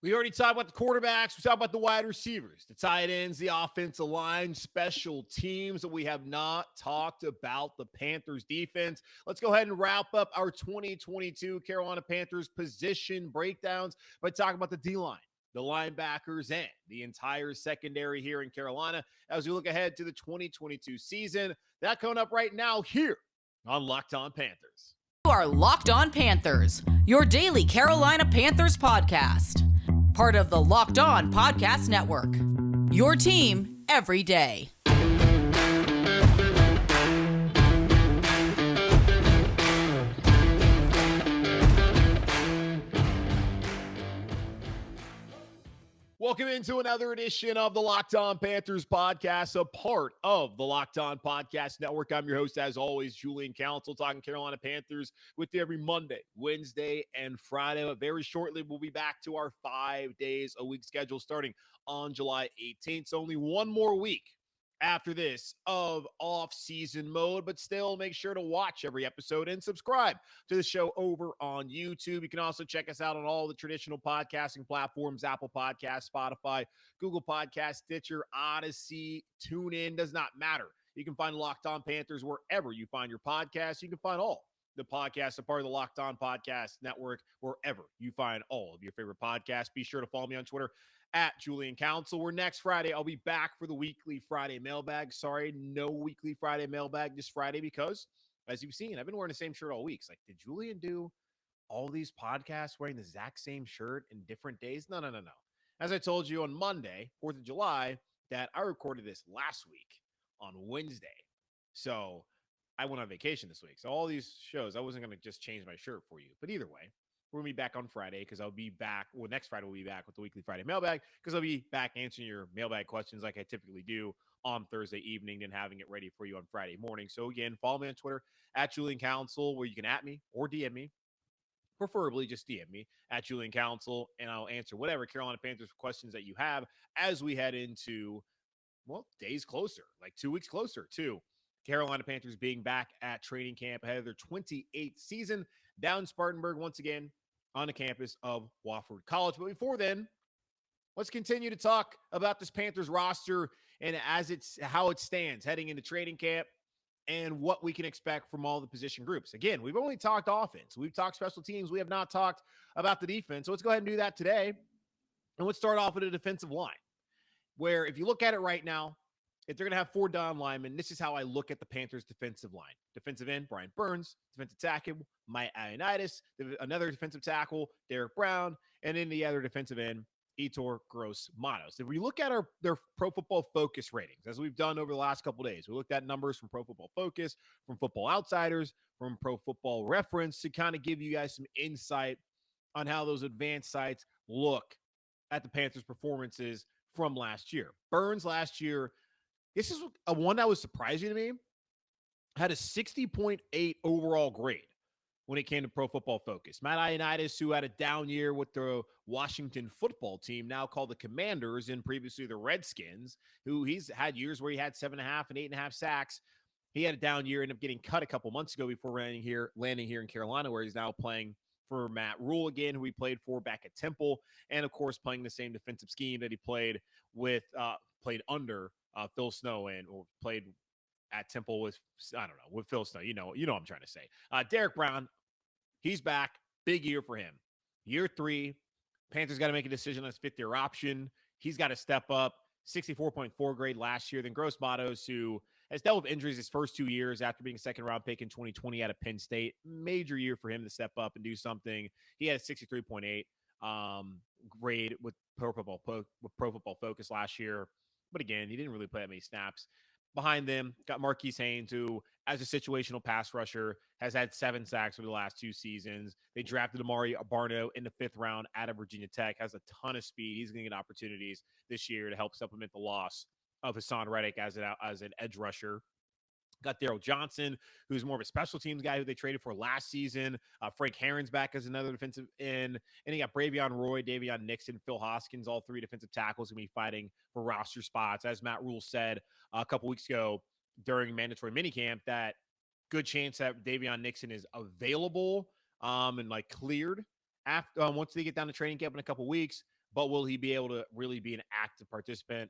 We already talked about the quarterbacks. We talked about the wide receivers, the tight ends, the offensive line, special teams. But we have not talked about the Panthers defense. Let's go ahead and wrap up our 2022 Carolina Panthers position breakdowns by talking about the D-line, the linebackers, and the entire secondary here in Carolina as we look ahead to the 2022 season. That coming up right now here on Locked On Panthers. You are Locked On Panthers, your daily Carolina Panthers podcast. Part of the Locked On Podcast Network. Your team every day. Welcome into another edition of the Locked On Panthers podcast, a part of the Locked On Podcast Network. I'm your host, as always, Julian Council, talking Carolina Panthers with you every Monday, Wednesday, and Friday. But very shortly, we'll be back to our 5 days a week schedule starting on July 18th. So only one more week after this of off-season mode, but still make sure to watch every episode and subscribe to the show over on YouTube. You can also check us out on all the traditional podcasting platforms: Apple Podcasts, Spotify, Google Podcasts, Stitcher, Odyssey, TuneIn, does not matter. You can find Locked On Panthers wherever you find your podcasts. You can find all the podcasts, a part of the Locked On Podcast Network, wherever you find all of your favorite podcasts. Be sure to follow me on Twitter at Julian Council, where next Friday I'll be back for the weekly Friday mailbag. Sorry, no weekly Friday mailbag this Friday because, as you've seen, I've been wearing the same shirt all week. It's like, did Julian do all these podcasts wearing the exact same shirt in different days? No. As I told you on Monday, 4th of July, that I recorded this last week on Wednesday. So I went on vacation this week. So all these shows, I wasn't going to just change my shirt for you. But either way, we're going to be back on Friday because I'll be back. Well, next Friday we'll be back with the weekly Friday mailbag because I'll be back answering your mailbag questions like I typically do on Thursday evening and having it ready for you on Friday morning. So again, follow me on Twitter at Julian Council, where you can at me or DM me. Preferably just DM me at Julian Council, and I'll answer whatever Carolina Panthers questions that you have as we head into, well, days closer, like 2 weeks closer to Carolina Panthers being back at training camp ahead of their 28th season down in Spartanburg once again on the campus of Wofford College. But before then, let's continue to talk about this Panthers roster and how it stands heading into training camp and what we can expect from all the position groups. Again, we've only talked offense. We've talked special teams. We have not talked about the defense. So let's go ahead and do that today. And let's start off with a defensive line, where if you look at it right now, if they're going to have 4 down linemen, this is how I look at the Panthers' defensive line. Defensive end, Brian Burns. Defensive tackle, Mike Ioannidis. Another defensive tackle, Derrick Brown. And then the other defensive end, Yetur Gross-Matos. If we look at their Pro Football Focus ratings, as we've done over the last couple of days, we looked at numbers from Pro Football Focus, from Football Outsiders, from Pro Football Reference to kind of give you guys some insight on how those advanced sites look at the Panthers' performances from last year. Burns last year, this is a one that was surprising to me, had a 60.8 overall grade when it came to Pro Football Focus. Matt Ioannidis, who had a down year with the Washington football team, now called the Commanders, and previously the Redskins, who he's had years where he had 7.5 and 8.5 sacks. He had a down year, ended up getting cut a couple months ago before landing here in Carolina, where he's now playing for Matt Rule again, who he played for back at Temple, and of course playing the same defensive scheme that he played under Phil Snow or played at Temple with Phil Snow. You know what I'm trying to say. Derrick Brown, he's back. Big year for him. Year 3, Panthers got to make a decision on his 5th-year option. He's got to step up. 64.4 grade last year. Then Gross-Matos, who has dealt with injuries his first 2 years after being a second-round pick in 2020 out of Penn State. Major year for him to step up and do something. He had a 63.8 grade with Pro Football Focus last year. But again, he didn't really play that many snaps. Behind them, got Marquise Haynes, who, as a situational pass rusher, has had 7 sacks over the last 2 seasons. They drafted Amari Barno in the 5th round out of Virginia Tech, has a ton of speed. He's going to get opportunities this year to help supplement the loss of Hassan Reddick as an edge rusher. Got Daryl Johnson, who's more of a special teams guy who they traded for last season. Frank Herron's back as another defensive end. And you got Bravion Roy, Davion Nixon, Phil Hoskins, all 3 defensive tackles going to be fighting for roster spots. As Matt Rule said a couple weeks ago during mandatory minicamp, that good chance that Davion Nixon is available and cleared after once they get down to training camp in a couple weeks. but will he be able to really be an active participant?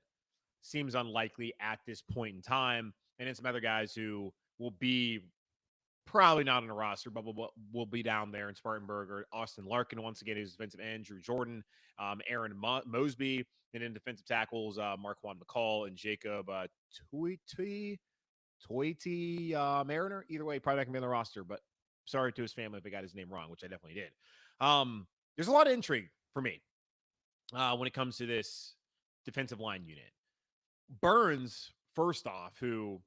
Seems unlikely at this point in time. And then some other guys who will be probably not on the roster, but will be down there in Spartanburg, or Austin Larkin once again, his defensive end, Drew Jordan, Aaron Mosby, and then defensive tackles, Marquand McCall and Jacob Toiti Mariner. Either way, probably not going to be on the roster, but sorry to his family if I got his name wrong, which I definitely did. There's a lot of intrigue for me when it comes to this defensive line unit. Burns, first off, who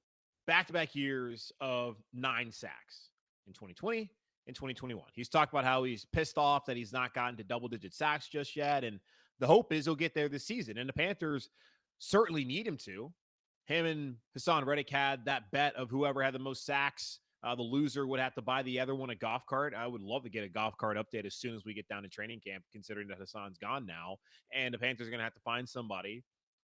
back-to-back years of 9 sacks in 2020 and 2021. He's talked about how he's pissed off that he's not gotten to double-digit sacks just yet, and the hope is he'll get there this season. And the Panthers certainly need him to. Him and Hassan Reddick had that bet of whoever had the most sacks. The loser would have to buy the other one a golf cart. I would love to get a golf cart update as soon as we get down to training camp, considering that Hassan's gone now. And the Panthers are going to have to find somebody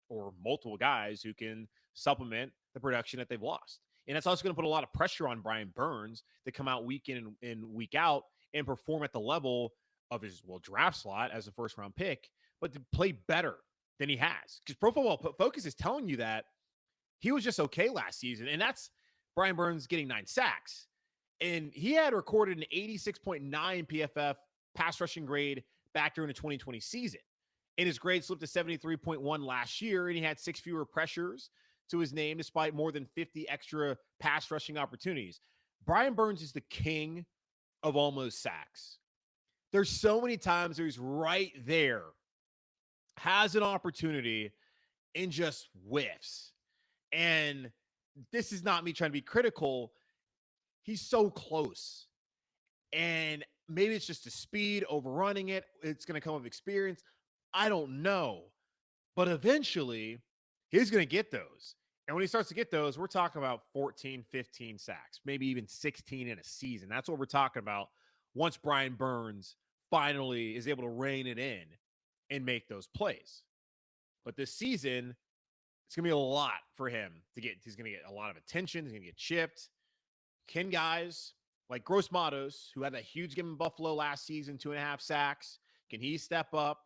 or multiple guys who can supplement the production that they've lost. And that's also going to put a lot of pressure on Brian Burns to come out week in and week out and perform at the level of his, draft slot as a first-round pick, but to play better than he has. Because Pro Football Focus is telling you that he was just okay last season, and that's Brian Burns getting 9 sacks. And he had recorded an 86.9 PFF pass rushing grade back during the 2020 season. And his grade slipped to 73.1 last year, and he had 6 fewer pressures to his name despite more than 50 extra pass rushing opportunities. Brian Burns is the king of almost sacks. There's so many times where he's right there, has an opportunity, and just whiffs. And this is not me trying to be critical. He's so close. And maybe it's just the speed, overrunning it. It's going to come with experience. I don't know. But eventually, he's going to get those. And when he starts to get those, we're talking about 14, 15 sacks, maybe even 16 in a season. That's what we're talking about once Brian Burns finally is able to rein it in and make those plays. But this season, it's going to be a lot for him to get. He's going to get a lot of attention. He's going to get chipped. Can guys like Gross-Matos, who had that huge game in Buffalo last season, 2.5 sacks, can he step up?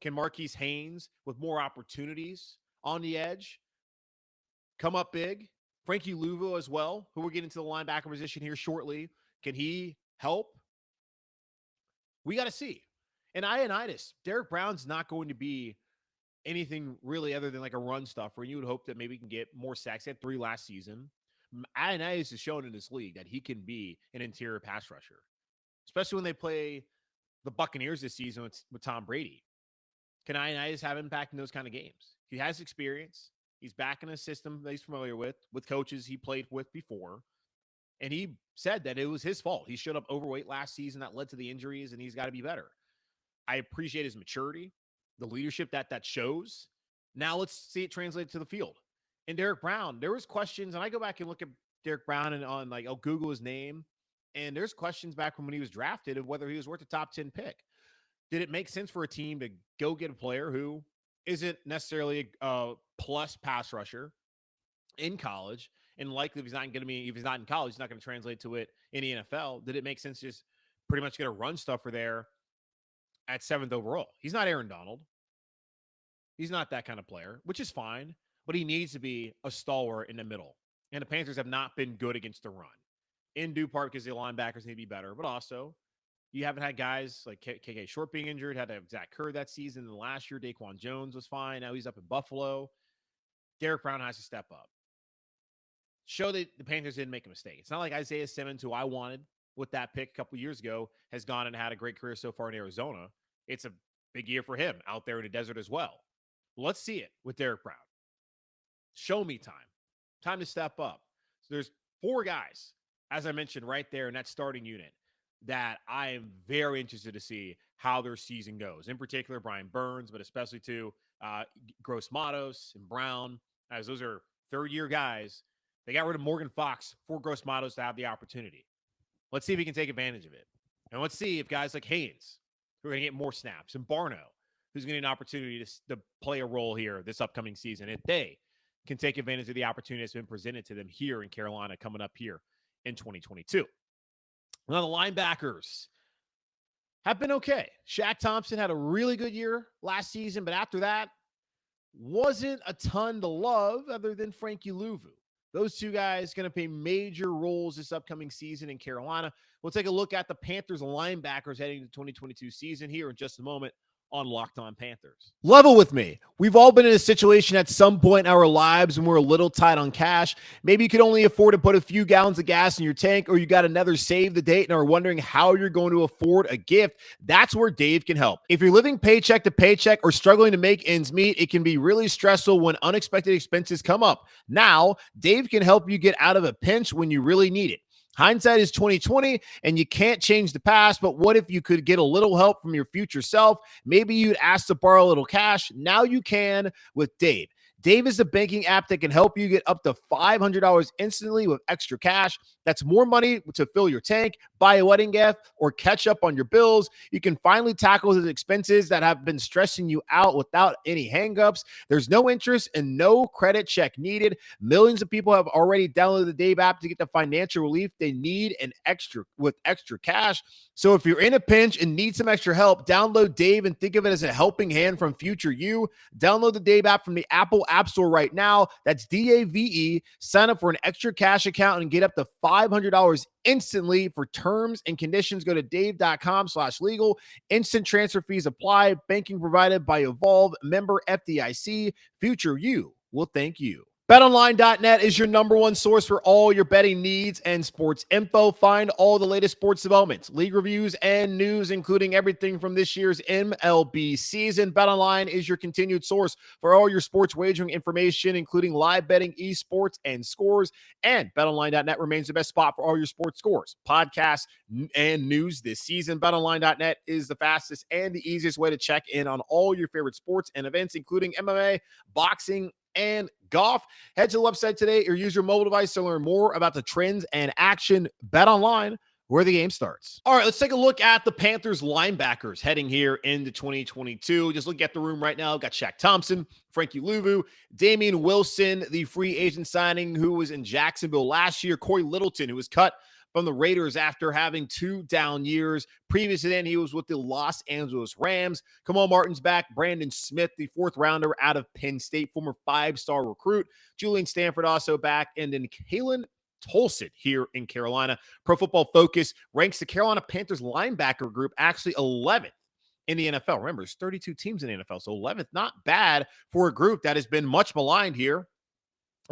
Can Marquise Haynes, with more opportunities on the edge, come up big? Frankie Luvu as well, who we're getting to the linebacker position here shortly. Can he help? We got to see. And Ioannidis, Derrick Brown's not going to be anything really other than like a run stuffer. And you would hope that maybe he can get more sacks. He had 3 last season. Ioannidis has shown in this league that he can be an interior pass rusher, especially when they play the Buccaneers this season with Tom Brady. Can Ioannidis have impact in those kind of games? He has experience. He's back in a system that he's familiar with coaches he played with before. And he said that it was his fault. He showed up overweight last season. That led to the injuries, and he's got to be better. I appreciate his maturity, the leadership that shows. Now let's see it translate to the field. And Derrick Brown, there was questions, and I go back and look at Derrick Brown and I'll Google his name, and there's questions back from when he was drafted of whether he was worth a top 10 pick. Did it make sense for a team to go get a player who isn't necessarily a plus pass rusher in college, and likely if he's not in college, he's not going to translate to it in the NFL? Did it make sense to just pretty much get a run stuffer there at 7th overall? He's not Aaron Donald. He's not that kind of player, which is fine, but he needs to be a stalwart in the middle. And the Panthers have not been good against the run, in due part because the linebackers need to be better, but also you haven't had guys like KK Short being injured, had to have Zach Kerr that season. And last year, Daquan Jones was fine. Now he's up in Buffalo. Derrick Brown has to step up. Show that the Panthers didn't make a mistake. It's not like Isaiah Simmons, who I wanted with that pick a couple years ago, has gone and had a great career so far in Arizona. It's a big year for him out there in the desert as well. Let's see it with Derrick Brown. Show me time. Time to step up. So there's 4 guys, as I mentioned, right there in that starting unit that I am very interested to see how their season goes. In particular, Brian Burns, but especially to Gross-Matos and Brown, as those are third-year guys. They got rid of Morgan Fox for Gross-Matos to have the opportunity. Let's see if he can take advantage of it. And let's see if guys like Haynes, who are going to get more snaps, and Barno, who's going to get an opportunity to play a role here this upcoming season, if they can take advantage of the opportunity that's been presented to them here in Carolina coming up here in 2022. Now, the linebackers have been okay. Shaq Thompson had a really good year last season, but after that, wasn't a ton to love other than Frankie Luvu. Those two guys going to play major roles this upcoming season in Carolina. We'll take a look at the Panthers linebackers heading to the 2022 season here in just a moment on Locked On Panthers. Level with me. We've all been in a situation at some point in our lives when we're a little tight on cash. Maybe you could only afford to put a few gallons of gas in your tank, or you got another save the date and are wondering how you're going to afford a gift. That's where Dave can help. If you're living paycheck to paycheck or struggling to make ends meet, it can be really stressful when unexpected expenses come up. Now, Dave can help you get out of a pinch when you really need it. Hindsight is 2020, and you can't change the past, but what if you could get a little help from your future self? Maybe you'd ask to borrow a little cash. Now you can with Dave. Dave is a banking app that can help you get up to $500 instantly with extra cash. That's more money to fill your tank, buy a wedding gift, or catch up on your bills. You can finally tackle the expenses that have been stressing you out without any hangups. There's no interest and no credit check needed. Millions of people have already downloaded the Dave app to get the financial relief they need and with extra cash. So if you're in a pinch and need some extra help, download Dave and think of it as a helping hand from future you. Download the Dave app from the Apple App Store right now. That's DAVE. Sign up for an extra cash account and get up to $500 instantly. For terms and conditions, go to dave.com/legal. Instant transfer fees apply. Banking provided by Evolve, member FDIC. Future you will thank you. BetOnline.net is your number one source for all your betting needs and sports info. Find all the latest sports developments, league reviews, and news, including everything from this year's MLB season. BetOnline is your continued source for all your sports wagering information, including live betting, esports, and scores. And BetOnline.net remains the best spot for all your sports scores, podcasts, and news this season. BetOnline.net is the fastest and the easiest way to check in on all your favorite sports and events, including MMA, boxing, and golf. Head to the website today or use your mobile device to learn more about the trends and action. Bet online, where the game starts. All right, let's take a look at the Panthers linebackers heading here into 2022. Just look at the room right now. We've got Shaq Thompson, Frankie Luvu, Damien Wilson, the free agent signing who was in Jacksonville last year, Cory Littleton, who was cut from the Raiders after having 2 down years. Previous to then, he was with the Los Angeles Rams. Kamal Martin's back. Brandon Smith, the 4th rounder out of Penn State, former 5-star recruit. Julian Stanford also back. And then Kalen Tolson here in Carolina. Pro Football Focus ranks the Carolina Panthers linebacker group actually 11th in the NFL. Remember, there's 32 teams in the NFL, so 11th, not bad for a group that has been much maligned here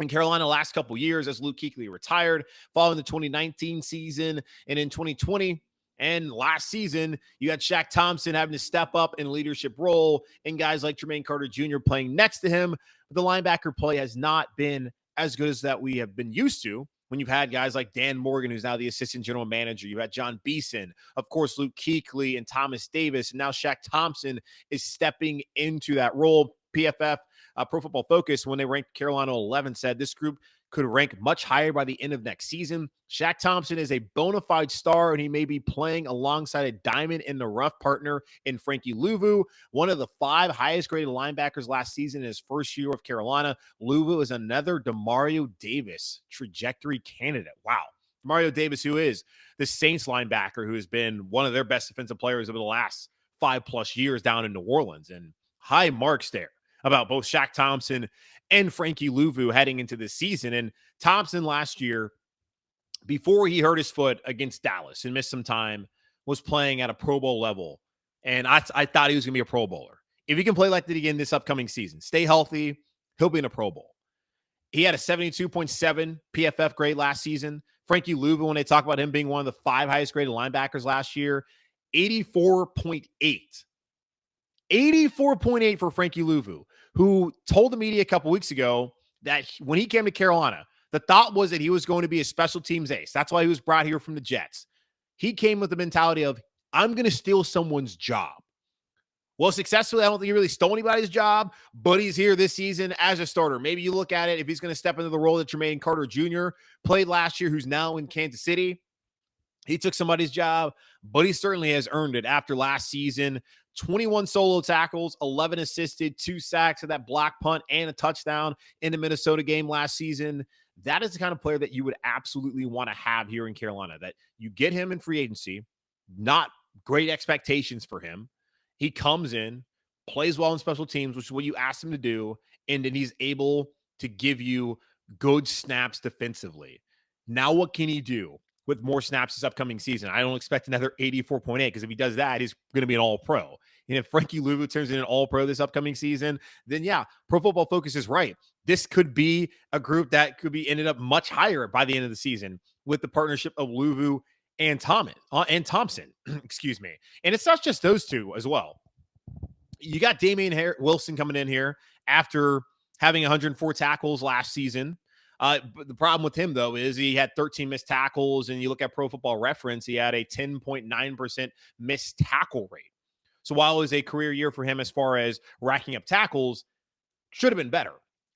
in Carolina last couple years as Luke Kuechly retired following the 2019 season. And in 2020 and last season, you had Shaq Thompson having to step up in a leadership role and guys like Jermaine Carter Jr. playing next to him. But the linebacker play has not been as good as that we have been used to when you've had guys like Dan Morgan, who's now the assistant general manager. You had John Beeson, of course, Luke Kuechly and Thomas Davis. And now Shaq Thompson is stepping into that role. PFF, Pro Football Focus, when they ranked Carolina 11, said this group could rank much higher by the end of next season. Shaq Thompson is a bona fide star, and he may be playing alongside a diamond in the rough partner in Frankie Luvu, one of the 5 highest graded linebackers last season in his first year of Carolina. Luvu is another Demario Davis trajectory candidate. Wow. Demario Davis, who is the Saints linebacker, who has been one of their best defensive players over the last 5+ years down in New Orleans, and high marks there about both Shaq Thompson and Frankie Luvu heading into this season. And Thompson last year, before he hurt his foot against Dallas and missed some time, was playing at a Pro Bowl level. And I thought he was going to be a Pro Bowler. If he can play like that again this upcoming season, stay healthy, he'll be in a Pro Bowl. He had a 72.7 PFF grade last season. Frankie Luvu, when they talk about him being one of the 5 highest graded linebackers last year, 84.8. 84.8 for Frankie Luvu, who told the media a couple weeks ago that when he came to Carolina, the thought was that he was going to be a special teams ace. That's why he was brought here from the Jets. He came with the mentality of, I'm going to steal someone's job. Well, successfully, I don't think he really stole anybody's job, but he's here this season as a starter. Maybe you look at it, if he's going to step into the role that Jermaine Carter Jr. played last year, who's now in Kansas City. He took somebody's job, but he certainly has earned it after last season. 21 solo tackles, 11 assisted, 2 sacks of that block punt, and a touchdown in the Minnesota game last season. That is the kind of player that you would absolutely want to have here in Carolina, that you get him in free agency, not great expectations for him. He comes in, plays well in special teams, which is what you asked him to do, and then he's able to give you good snaps defensively. Now, what can he do with more snaps this upcoming season? I don't expect another 84.8 because if he does that, he's going to be an all-pro. And if Frankie Luvu turns into an all-pro this upcoming season, then yeah, Pro Football Focus is right. This could be a group that could be ended up much higher by the end of the season with the partnership of Luvu and Thompson, excuse me. And it's not just those two as well. You got Damien Wilson coming in here after having 104 tackles last season. But the problem with him, though, is he had 13 missed tackles, and you look at Pro Football Reference, he had a 10.9% missed tackle rate. So while it was a career year for him as far as racking up tackles, should have been better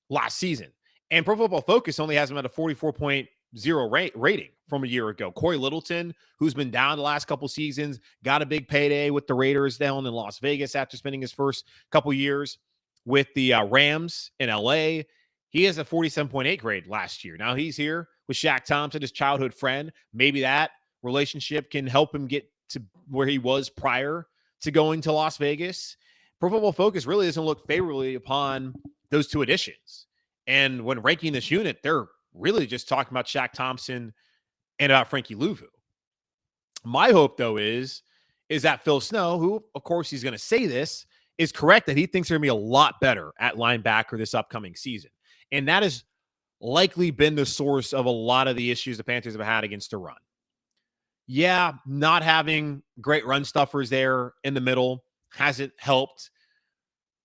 last season. And Pro Football Focus only has him at a 44.0 rating from a year ago. Cory Littleton, who's been down the last couple seasons, got a big payday with the Raiders down in Las Vegas after spending his first couple years with the Rams in LA. He has a 47.8 grade last year. Now he's here with Shaq Thompson, his childhood friend. Maybe that relationship can help him get to where he was prior to going to Las Vegas. Pro Football Focus really doesn't look favorably upon those two additions. And when ranking this unit, they're really just talking about Shaq Thompson and about Frankie Luvu. My hope, though, is that Phil Snow, who, of course, he's going to say this, is correct that he thinks they're going to be a lot better at linebacker this upcoming season. And that has likely been the source of a lot of the issues the Panthers have had against the run. Yeah, not having great run stuffers there in the middle hasn't helped.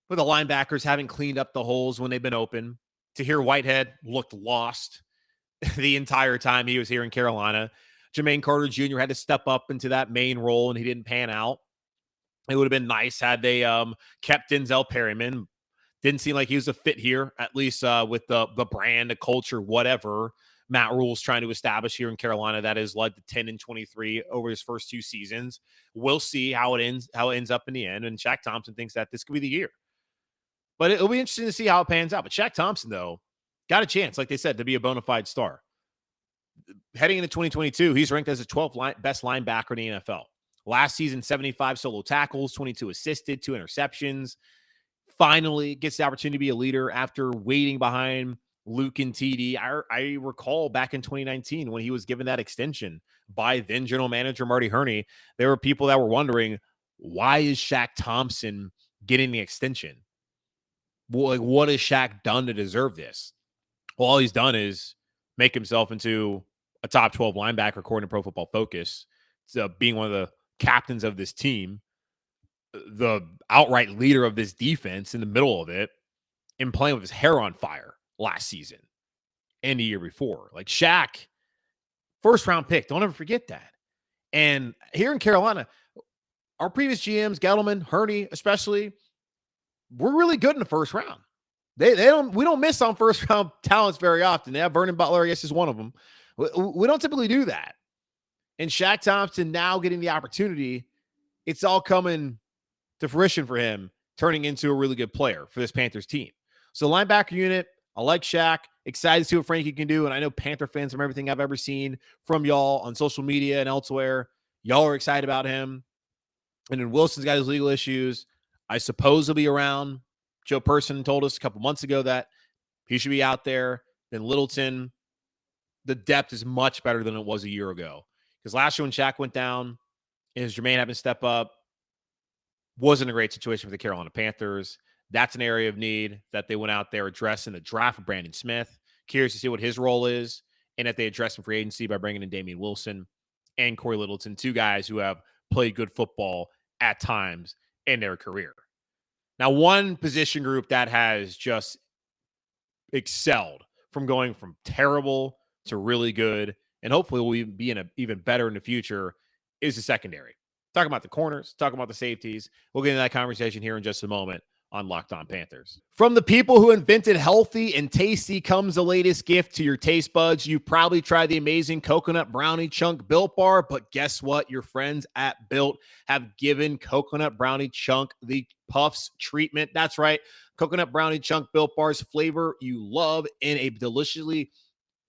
But the linebackers haven't cleaned up the holes when they've been open. Tahir Whitehead looked lost the entire time he was here in Carolina. Jermaine Carter Jr. had to step up into that main role, and he didn't pan out. It would have been nice had they kept Denzel Perryman. Didn't seem like he was a fit here, at least with the brand, the culture, whatever Matt Rule's trying to establish here in Carolina. That has led to 10-23 over his first two seasons. We'll see how it ends up in the end. And Shaq Thompson thinks that this could be the year. But it'll be interesting to see how it pans out. But Shaq Thompson, though, got a chance, like they said, to be a bona fide star. Heading into 2022, he's ranked as the 12th best linebacker in the NFL. Last season, 75 solo tackles, 22 assisted, 2 interceptions. Finally gets the opportunity to be a leader after waiting behind Luke and TD. I recall back in 2019 when he was given that extension by then general manager Marty Hurney, there were people that were wondering, why is Shaq Thompson getting the extension? Well, like, what has Shaq done to deserve this? Well, all he's done is make himself into a top 12 linebacker according to Pro Football Focus. So being one of the captains of this team, the outright leader of this defense in the middle of it, and playing with his hair on fire last season and the year before. Like Shaq, first round pick. Don't ever forget that. And here in Carolina, our previous GMs, Gettleman, Hurney especially, we're really good in the first round. We don't miss on first round talents very often. Yeah, Vernon Butler, I guess, is one of them. We don't typically do that. And Shaq Thompson now getting the opportunity, it's all coming to fruition for him, turning into a really good player for this Panthers team. So linebacker unit, I like Shaq. Excited to see what Frankie can do. And I know Panther fans, from everything I've ever seen from y'all on social media and elsewhere, y'all are excited about him. And then Wilson's got his legal issues. I suppose he'll be around. Joe Person told us a couple months ago that he should be out there. Then Littleton, the depth is much better than it was a year ago. Because last year when Shaq went down, his Jermaine having to step up, wasn't a great situation for the Carolina Panthers. That's an area of need that they went out there addressing the draft of Brandon Smith. Curious to see what his role is, and that they address in free agency by bringing in Damien Wilson and Cory Littleton, two guys who have played good football at times in their career. Now, one position group that has just excelled from going from terrible to really good, and hopefully will be even better in the future, is the secondary. Talking about the corners, talking about the safeties. We'll get into that conversation here in just a moment on Locked On Panthers. From the people who invented healthy and tasty comes the latest gift to your taste buds. You've probably tried the amazing coconut brownie chunk Built Bar, but guess what? Your friends at Built have given coconut brownie chunk the Puffs treatment. That's right. Coconut brownie chunk Built Bar's flavor you love in a deliciously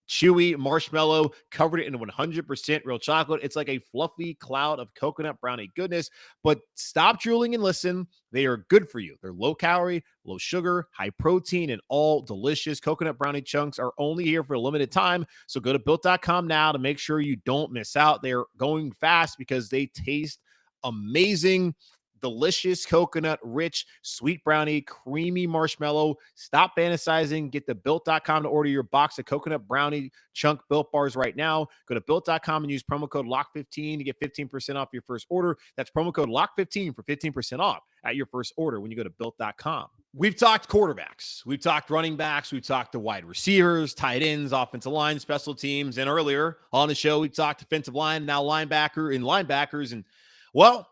chewy marshmallow, covered it in 100% real chocolate. It's like a fluffy cloud of coconut brownie goodness. But stop drooling and listen. They are good for you. They're low calorie, low sugar, high protein, and all delicious. Coconut brownie chunks are only here for a limited time. So go to built.com now to make sure you don't miss out. They're going fast because they taste amazing. Delicious coconut rich sweet brownie, creamy marshmallow. Stop fantasizing. Get to built.com to order your box of coconut brownie chunk Built bars right now. Go to built.com and use promo code LOCK15 to get 15% off your first order. That's promo code LOCK15 for 15% off at your first order when you go to built.com. We've talked quarterbacks, we've talked running backs, we've talked to wide receivers, tight ends, offensive line, special teams, and earlier on the show we talked defensive line, now linebackers, and well,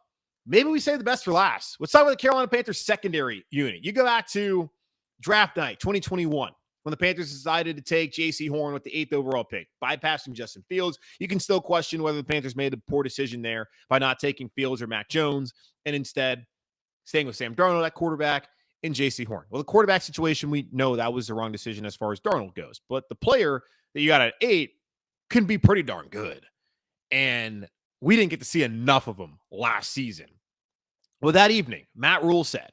maybe we save the best for last. Let's talk about the Carolina Panthers secondary unit. You go back to draft night 2021 when the Panthers decided to take J.C. Horn with the 8th overall pick, bypassing Justin Fields. You can still question whether the Panthers made a poor decision there by not taking Fields or Mac Jones and instead staying with Sam Darnold at quarterback and J.C. Horn. Well, the quarterback situation, we know that was the wrong decision as far as Darnold goes. But the player that you got at 8 can be pretty darn good. And we didn't get to see enough of him last season. Well, that evening, Matt Rule said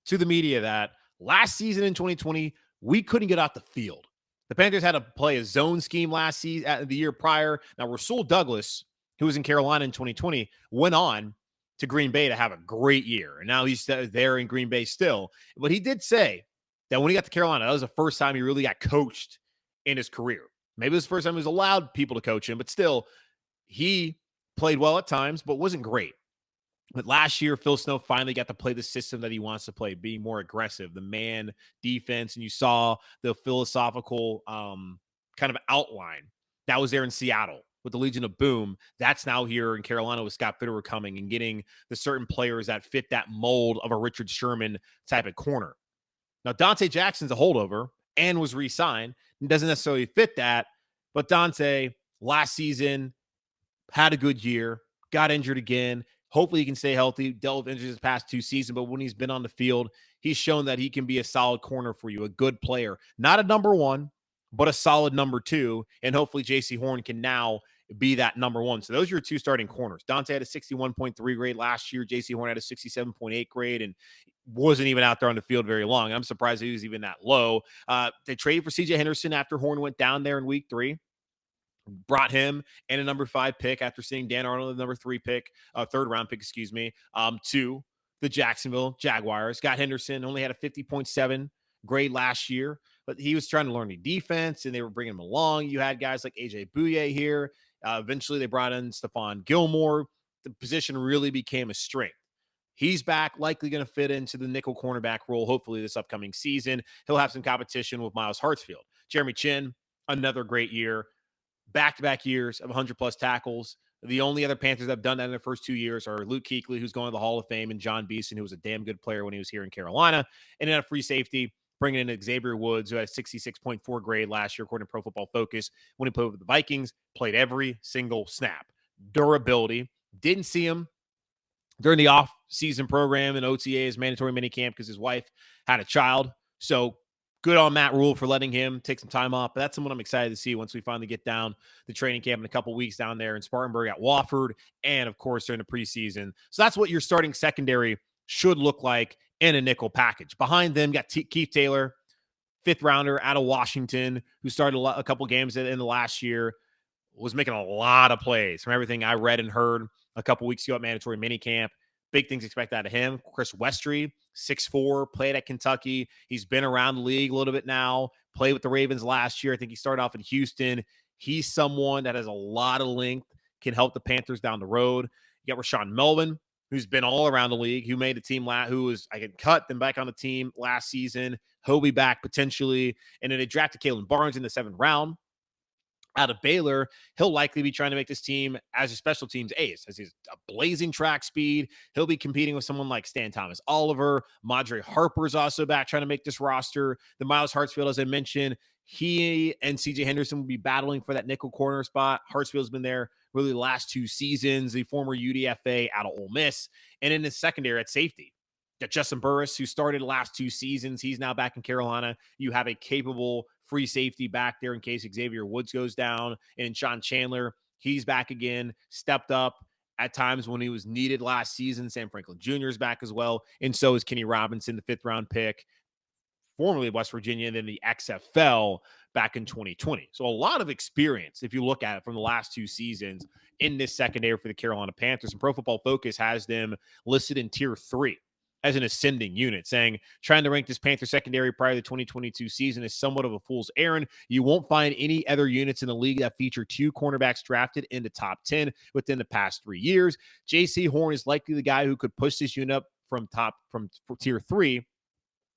to the media that last season in 2020, we couldn't get off the field. The Panthers had to play a zone scheme last season, the year prior. Now, Rasul Douglas, who was in Carolina in 2020, went on to Green Bay to have a great year. And now he's there in Green Bay still. But he did say that when he got to Carolina, that was the first time he really got coached in his career. Maybe it was the first time he was allowed people to coach him, but still, he played well at times, but wasn't great. But last year, Phil Snow finally got to play the system that he wants to play, being more aggressive, the man defense. And you saw the philosophical kind of outline that was there in Seattle with the Legion of Boom. That's now here in Carolina with Scott Fitterer coming and getting the certain players that fit that mold of a Richard Sherman type of corner. Now, Dante Jackson's a holdover and was re-signed and doesn't necessarily fit that. But Dante, last season, had a good year, got injured again. Hopefully he can stay healthy, dealt with injuries the past 2 seasons, but when he's been on the field, he's shown that he can be a solid corner for you, a good player. Not a number 1, but a solid number 2, and hopefully J.C. Horn can now be that number 1. So those are your 2 starting corners. Dante had a 61.3 grade last year. J.C. Horn had a 67.8 grade and wasn't even out there on the field very long. I'm surprised he was even that low. They traded for C.J. Henderson after Horn went down there in week 3. Brought him and a number 5 pick after seeing Dan Arnold, the number 3 pick, 3rd round pick, to the Jacksonville Jaguars. Got Henderson, only had a 50.7 grade last year, but he was trying to learn the defense and they were bringing him along. You had guys like AJ Bouye here. Eventually they brought in Stephon Gilmore. The position really became a strength. He's back, likely going to fit into the nickel cornerback role, hopefully this upcoming season. He'll have some competition with Miles Hartsfield. Jeremy Chin, another great year. Back-to-back years of 100-plus tackles. The only other Panthers that have done that in their first 2 years are Luke Kuechly, who's going to the Hall of Fame, and John Beeson, who was a damn good player when he was here in Carolina. And then a free safety, bringing in Xavier Woods, who had a 66.4 grade last year, according to Pro Football Focus. When he played with the Vikings, played every single snap. Durability. Didn't see him during the off-season program and OTA's mandatory minicamp because his wife had a child. So good on Matt Rule for letting him take some time off. But that's someone I'm excited to see once we finally get down the training camp in a couple weeks down there in Spartanburg at Wofford and, of course, during the preseason. So that's what your starting secondary should look like in a nickel package. Behind them, got Keith Taylor, 5th rounder out of Washington, who started a couple games in the last year, was making a lot of plays from everything I read and heard a couple weeks ago at mandatory minicamp. Big things expect out of him. Chris Westry, 6'4", played at Kentucky. He's been around the league a little bit now, played with the Ravens last year. I think he started off in Houston. He's someone that has a lot of length, can help the Panthers down the road. You got Rashawn Melvin, who's been all around the league, who made the team who was, I get cut, then back on the team last season. He'll be back potentially. And then they drafted Kalen Barnes in the 7th round. Out of Baylor, he'll likely be trying to make this team as a special teams ace, as he's a blazing track speed. He'll be competing with someone like Stan Thomas Oliver. Madre Harper's also back trying to make this roster. The Miles Hartsfield, as I mentioned, he and CJ Henderson will be battling for that nickel corner spot. Hartsfield's been there really the last 2 seasons, the former UDFA out of Ole Miss. And in his secondary at safety, Got Justin Burris, who started the last 2 seasons. He's now back in Carolina. You have a capable free safety back there in case Xavier Woods goes down. And Sean Chandler, he's back again, stepped up at times when he was needed last season. Sam Franklin Jr. is back as well. And so is Kenny Robinson, the 5th-round pick, formerly of West Virginia, and then the XFL back in 2020. So a lot of experience, if you look at it from the last 2 seasons in this secondary for the Carolina Panthers. And Pro Football Focus has them listed in tier 3 as an ascending unit, saying trying to rank this Panther secondary prior to the 2022 season is somewhat of a fool's errand. You won't find any other units in the league that feature 2 cornerbacks drafted in the top 10 within the past 3 years. J.C. Horn is likely the guy who could push this unit up from tier 3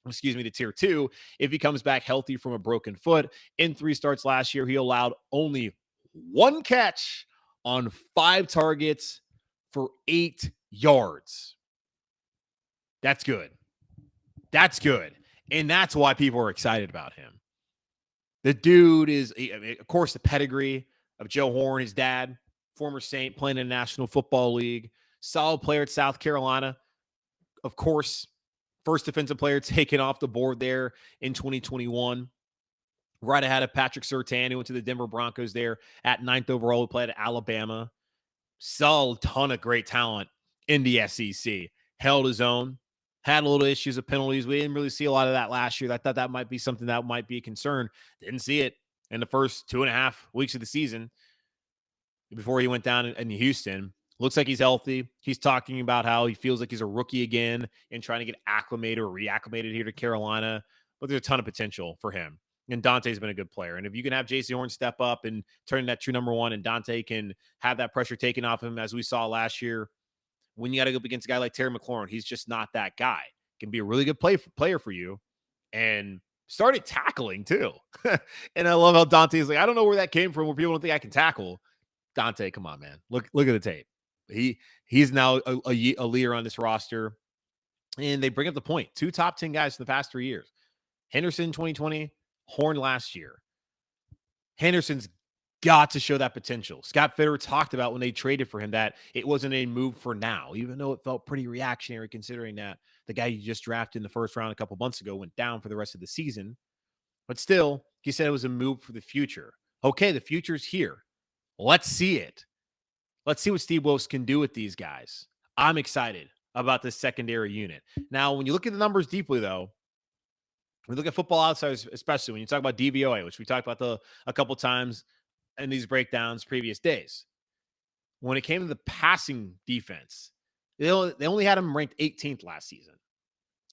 to tier 2 if he comes back healthy from a broken foot. In 3 starts last year, he allowed only 1 catch on 5 targets for 8 yards. That's good. That's good. And that's why people are excited about him. The dude is, of course, the pedigree of Joe Horn, his dad, former Saint, playing in the National Football League, solid player at South Carolina. Of course, first defensive player taken off the board there in 2021. Right ahead of Patrick Surtain, who went to the Denver Broncos there at 9th overall. He played at Alabama. Saw a ton of great talent in the SEC. Held his own. Had a little issues of penalties. We didn't really see a lot of that last year. I thought that might be something that might be a concern. Didn't see it in the first 2.5 weeks of the season before he went down in Houston. Looks like he's healthy. He's talking about how he feels like he's a rookie again and trying to get acclimated or reacclimated here to Carolina. But there's a ton of potential for him. And Dante's been a good player. And if you can have J.C. Horn step up and turn that true number 1, and Dante can have that pressure taken off him, as we saw last year, when you got to go up against a guy like Terry McLaurin, he's just not that guy. Can be a really good player for you. And started tackling too. And I love how Dante's like, I don't know where that came from, where people don't think I can tackle. Dante, come on, man. Look at the tape. He's now a leader on this roster. And they bring up the point. 2 top 10 guys in the past 3 years. Henderson 2020, Horn last year. Henderson's got to show that potential. Scott Fitterer talked about when they traded for him that it wasn't a move for now, even though it felt pretty reactionary considering that the guy you just drafted in the first round a couple months ago went down for the rest of the season. But still, he said it was a move for the future. Okay, the future's here. Let's see it. Let's see what Steve Wilkes can do with these guys. I'm excited about this secondary unit. Now, when you look at the numbers deeply, though, we look at Football Outsiders, especially when you talk about DVOA, which we talked about a couple times in these breakdowns previous days. When it came to the passing defense, they only had them ranked 18th last season.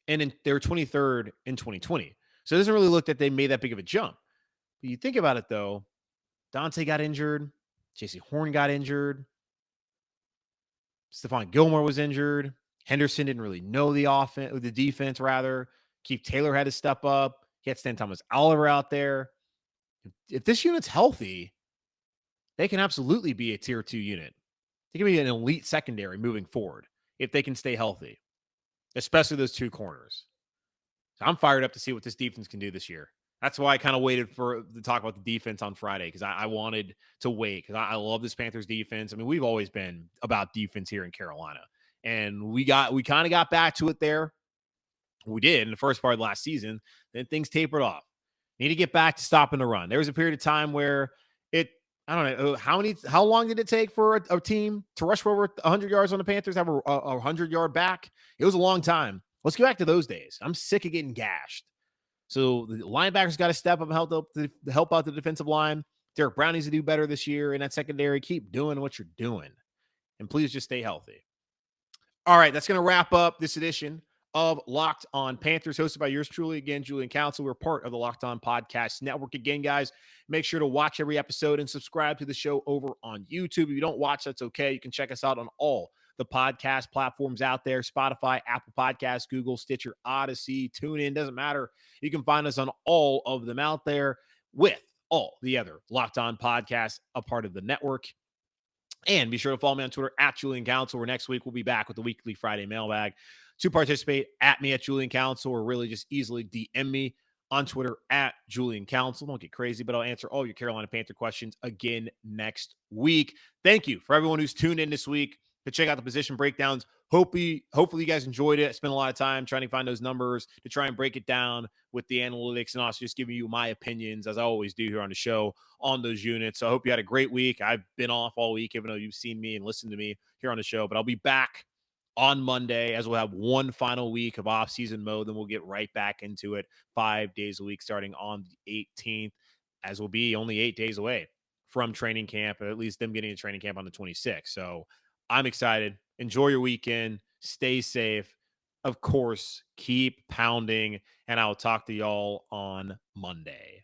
And they were 23rd in 2020. So it doesn't really look that they made that big of a jump. But you think about it, though, Dante got injured. J.C. Horn got injured. Stephon Gilmore was injured. Henderson didn't really know the defense, rather. Keith Taylor had to step up. He had Stan Thomas Oliver out there. If this unit's healthy, they can absolutely be a tier 2 unit. They can be an elite secondary moving forward if they can stay healthy, especially those 2 corners. So I'm fired up to see what this defense can do this year. That's why I kind of waited to talk about the defense on Friday, because I wanted to wait, because I love this Panthers defense. I mean, we've always been about defense here in Carolina, and we kind of got back to it there. We did in the first part of last season. Then things tapered off. Need to get back to stopping the run. There was a period of time where I don't know how long did it take for a team to rush for over 100 yards on the Panthers, have a 100-yard back? It was a long time. Let's go back to those days. I'm sick of getting gashed. So the linebackers got to step up and help out the defensive line. Derrick Brown needs to do better this year in that secondary. Keep doing what you're doing. And please just stay healthy. All right, that's going to wrap up this edition of Locked On Panthers, hosted by yours truly, again, Julian Council. We're part of the Locked On Podcast Network. Again, guys, make sure to watch every episode and subscribe to the show over on YouTube. If you don't watch, that's okay. You can check us out on all the podcast platforms out there: Spotify, Apple Podcasts, Google, Stitcher, Odyssey, TuneIn, doesn't matter. You can find us on all of them out there with all the other Locked On podcasts, a part of the network. And be sure to follow me on Twitter at Julian Council, where next week we'll be back with the weekly Friday mailbag. To participate, at me at Julian Council, or really just easily DM me on Twitter at Julian Council. Don't get crazy, but I'll answer all your Carolina Panther questions again next week. Thank you for everyone who's tuned in this week to check out the position breakdowns hopefully you guys enjoyed it. I spent a lot of time trying to find those numbers to try and break it down with the analytics and also just giving you my opinions, as I always do here on the show, on those units. So I hope you had a great week. I've been off all week, even though you've seen me and listened to me here on the show, but I'll be back on Monday, as we'll have one final week of off-season mode. Then we'll get right back into it 5 days a week starting on the 18th, as we'll be only 8 days away from training camp, or at least them getting to training camp on the 26th. So I'm excited. Enjoy your weekend. Stay safe. Of course, keep pounding, and I'll talk to y'all on Monday.